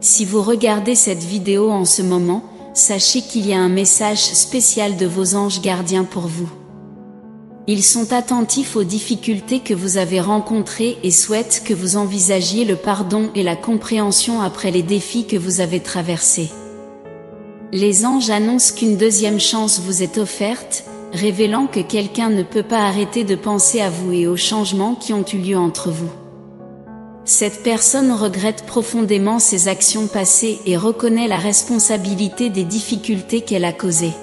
Si vous regardez cette vidéo en ce moment, sachez qu'il y a un message spécial de vos anges gardiens pour vous. Ils sont attentifs aux difficultés que vous avez rencontrées et souhaitent que vous envisagiez le pardon et la compréhension après les défis que vous avez traversés. Les anges annoncent qu'une deuxième chance vous est offerte, révélant que quelqu'un ne peut pas arrêter de penser à vous et aux changements qui ont eu lieu entre vous. Cette personne regrette profondément ses actions passées et reconnaît la responsabilité des difficultés qu'elle a causées.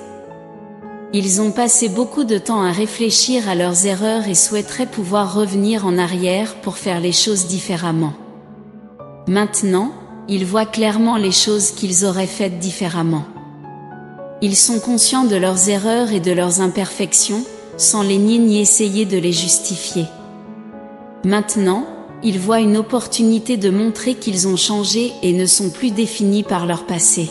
Ils ont passé beaucoup de temps à réfléchir à leurs erreurs et souhaiteraient pouvoir revenir en arrière pour faire les choses différemment. Maintenant, ils voient clairement les choses qu'ils auraient faites différemment. Ils sont conscients de leurs erreurs et de leurs imperfections, sans les nier ni essayer de les justifier. Maintenant, ils voient une opportunité de montrer qu'ils ont changé et ne sont plus définis par leur passé.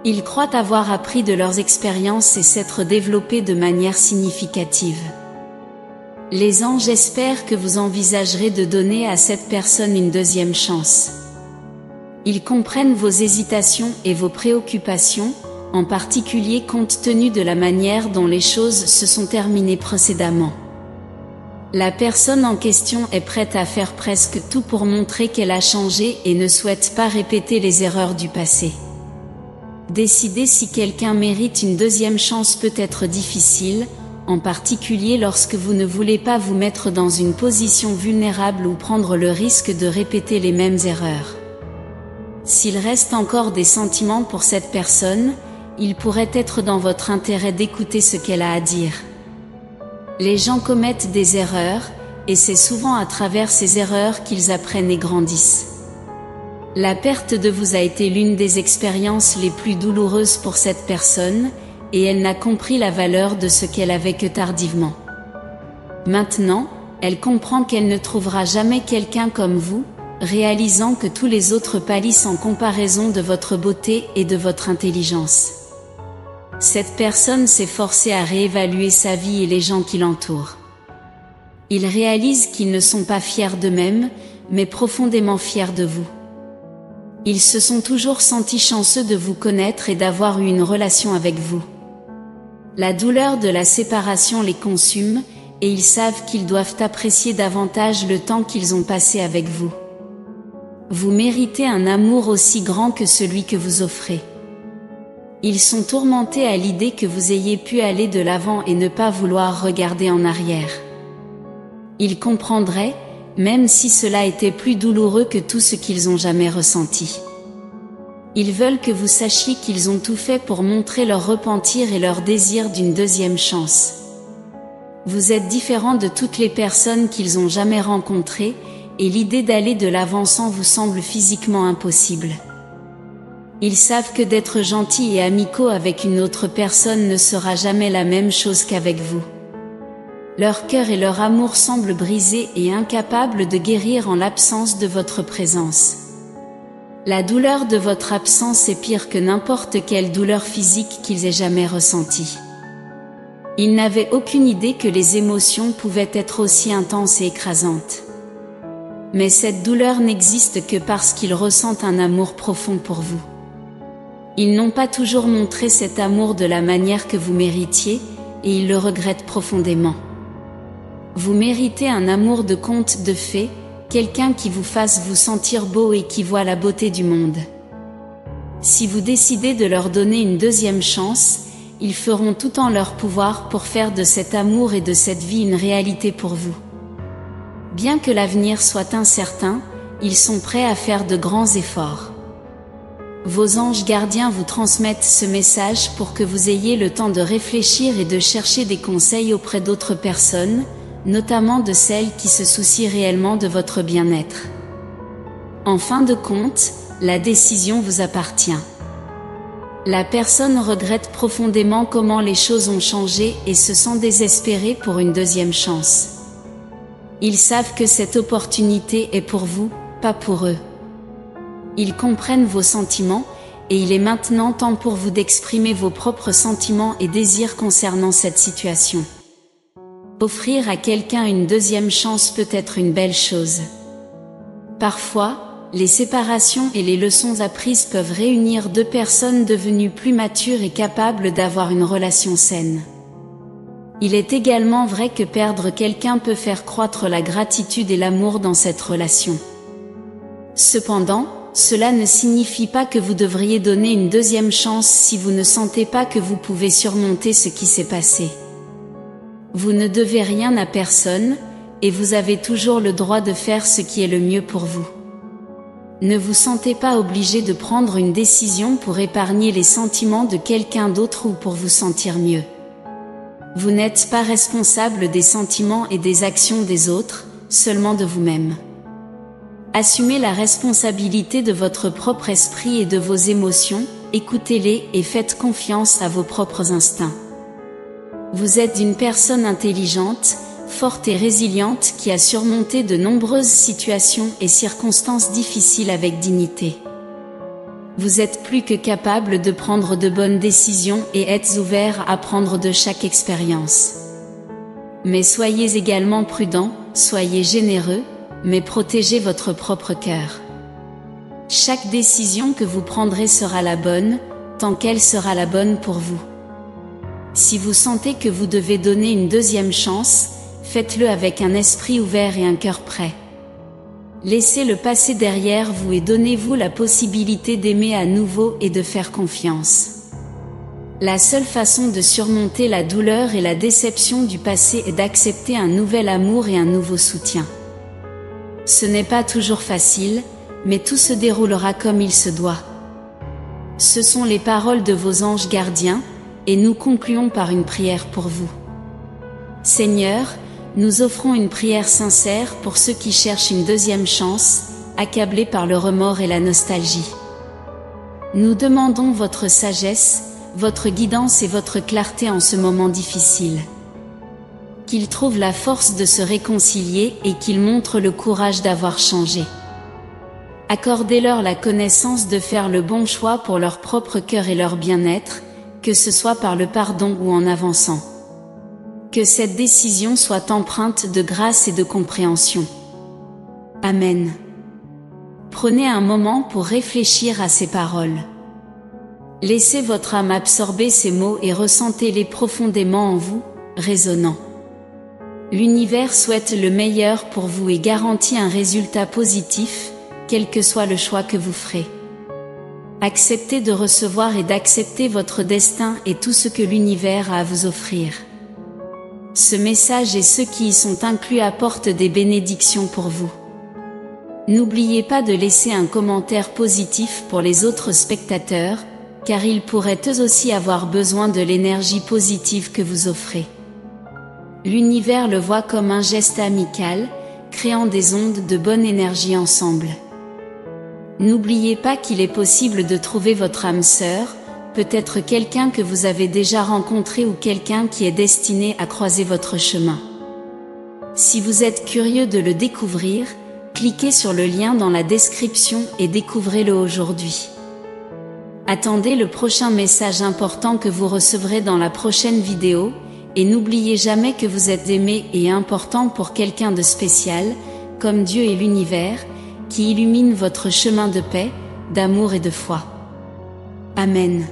Ils croient avoir appris de leurs expériences et s'être développés de manière significative. Les anges espèrent que vous envisagerez de donner à cette personne une deuxième chance. Ils comprennent vos hésitations et vos préoccupations, en particulier compte tenu de la manière dont les choses se sont terminées précédemment. La personne en question est prête à faire presque tout pour montrer qu'elle a changé et ne souhaite pas répéter les erreurs du passé. Décider si quelqu'un mérite une deuxième chance peut être difficile, en particulier lorsque vous ne voulez pas vous mettre dans une position vulnérable ou prendre le risque de répéter les mêmes erreurs. S'il reste encore des sentiments pour cette personne, il pourrait être dans votre intérêt d'écouter ce qu'elle a à dire. Les gens commettent des erreurs, et c'est souvent à travers ces erreurs qu'ils apprennent et grandissent. La perte de vous a été l'une des expériences les plus douloureuses pour cette personne, et elle n'a compris la valeur de ce qu'elle avait que tardivement. Maintenant, elle comprend qu'elle ne trouvera jamais quelqu'un comme vous, réalisant que tous les autres pâlissent en comparaison de votre beauté et de votre intelligence. Cette personne s'est forcée à réévaluer sa vie et les gens qui l'entourent. Ils réalisent qu'ils ne sont pas fiers d'eux-mêmes, mais profondément fiers de vous. Ils se sont toujours sentis chanceux de vous connaître et d'avoir eu une relation avec vous. La douleur de la séparation les consume, et ils savent qu'ils doivent apprécier davantage le temps qu'ils ont passé avec vous. Vous méritez un amour aussi grand que celui que vous offrez. Ils sont tourmentés à l'idée que vous ayez pu aller de l'avant et ne pas vouloir regarder en arrière. Ils comprendraient, même si cela était plus douloureux que tout ce qu'ils ont jamais ressenti. Ils veulent que vous sachiez qu'ils ont tout fait pour montrer leur repentir et leur désir d'une deuxième chance. Vous êtes différent de toutes les personnes qu'ils ont jamais rencontrées, et l'idée d'aller de l'avant sans vous semble physiquement impossible. Ils savent que d'être gentils et amicaux avec une autre personne ne sera jamais la même chose qu'avec vous. Leur cœur et leur amour semblent brisés et incapables de guérir en l'absence de votre présence. La douleur de votre absence est pire que n'importe quelle douleur physique qu'ils aient jamais ressentie. Ils n'avaient aucune idée que les émotions pouvaient être aussi intenses et écrasantes. Mais cette douleur n'existe que parce qu'ils ressentent un amour profond pour vous. Ils n'ont pas toujours montré cet amour de la manière que vous méritiez, et ils le regrettent profondément. Vous méritez un amour de conte de fées, quelqu'un qui vous fasse vous sentir beau et qui voit la beauté du monde. Si vous décidez de leur donner une deuxième chance, ils feront tout en leur pouvoir pour faire de cet amour et de cette vie une réalité pour vous. Bien que l'avenir soit incertain, ils sont prêts à faire de grands efforts. Vos anges gardiens vous transmettent ce message pour que vous ayez le temps de réfléchir et de chercher des conseils auprès d'autres personnes, notamment de celles qui se soucient réellement de votre bien-être. En fin de compte, la décision vous appartient. La personne regrette profondément comment les choses ont changé et se sent désespérée pour une deuxième chance. Ils savent que cette opportunité est pour vous, pas pour eux. Ils comprennent vos sentiments, et il est maintenant temps pour vous d'exprimer vos propres sentiments et désirs concernant cette situation. Offrir à quelqu'un une deuxième chance peut être une belle chose. Parfois, les séparations et les leçons apprises peuvent réunir deux personnes devenues plus matures et capables d'avoir une relation saine. Il est également vrai que perdre quelqu'un peut faire croître la gratitude et l'amour dans cette relation. Cependant, cela ne signifie pas que vous devriez donner une deuxième chance si vous ne sentez pas que vous pouvez surmonter ce qui s'est passé. Vous ne devez rien à personne, et vous avez toujours le droit de faire ce qui est le mieux pour vous. Ne vous sentez pas obligé de prendre une décision pour épargner les sentiments de quelqu'un d'autre ou pour vous sentir mieux. Vous n'êtes pas responsable des sentiments et des actions des autres, seulement de vous-même. Assumez la responsabilité de votre propre esprit et de vos émotions, écoutez-les et faites confiance à vos propres instincts. Vous êtes une personne intelligente, forte et résiliente qui a surmonté de nombreuses situations et circonstances difficiles avec dignité. Vous êtes plus que capable de prendre de bonnes décisions et êtes ouvert à apprendre de chaque expérience. Mais soyez également prudent, soyez généreux, mais protégez votre propre cœur. Chaque décision que vous prendrez sera la bonne, tant qu'elle sera la bonne pour vous. Si vous sentez que vous devez donner une deuxième chance, faites-le avec un esprit ouvert et un cœur prêt. Laissez le passé derrière vous et donnez-vous la possibilité d'aimer à nouveau et de faire confiance. La seule façon de surmonter la douleur et la déception du passé est d'accepter un nouvel amour et un nouveau soutien. Ce n'est pas toujours facile, mais tout se déroulera comme il se doit. Ce sont les paroles de vos anges gardiens, et nous concluons par une prière pour vous. Seigneur, nous offrons une prière sincère pour ceux qui cherchent une deuxième chance, accablés par le remords et la nostalgie. Nous demandons votre sagesse, votre guidance et votre clarté en ce moment difficile. Qu'ils trouvent la force de se réconcilier et qu'ils montrent le courage d'avoir changé. Accordez-leur la connaissance de faire le bon choix pour leur propre cœur et leur bien-être, que ce soit par le pardon ou en avançant. Que cette décision soit empreinte de grâce et de compréhension. Amen. Prenez un moment pour réfléchir à ces paroles. Laissez votre âme absorber ces mots et ressentez-les profondément en vous, résonnant. L'univers souhaite le meilleur pour vous et garantit un résultat positif, quel que soit le choix que vous ferez. Acceptez de recevoir et d'accepter votre destin et tout ce que l'univers a à vous offrir. Ce message et ceux qui y sont inclus apportent des bénédictions pour vous. N'oubliez pas de laisser un commentaire positif pour les autres spectateurs, car ils pourraient eux aussi avoir besoin de l'énergie positive que vous offrez. L'univers le voit comme un geste amical, créant des ondes de bonne énergie ensemble. N'oubliez pas qu'il est possible de trouver votre âme sœur, peut-être quelqu'un que vous avez déjà rencontré ou quelqu'un qui est destiné à croiser votre chemin. Si vous êtes curieux de le découvrir, cliquez sur le lien dans la description et découvrez-le aujourd'hui. Attendez le prochain message important que vous recevrez dans la prochaine vidéo, et n'oubliez jamais que vous êtes aimé et important pour quelqu'un de spécial, comme Dieu et l'univers, qui illumine votre chemin de paix, d'amour et de foi. Amen.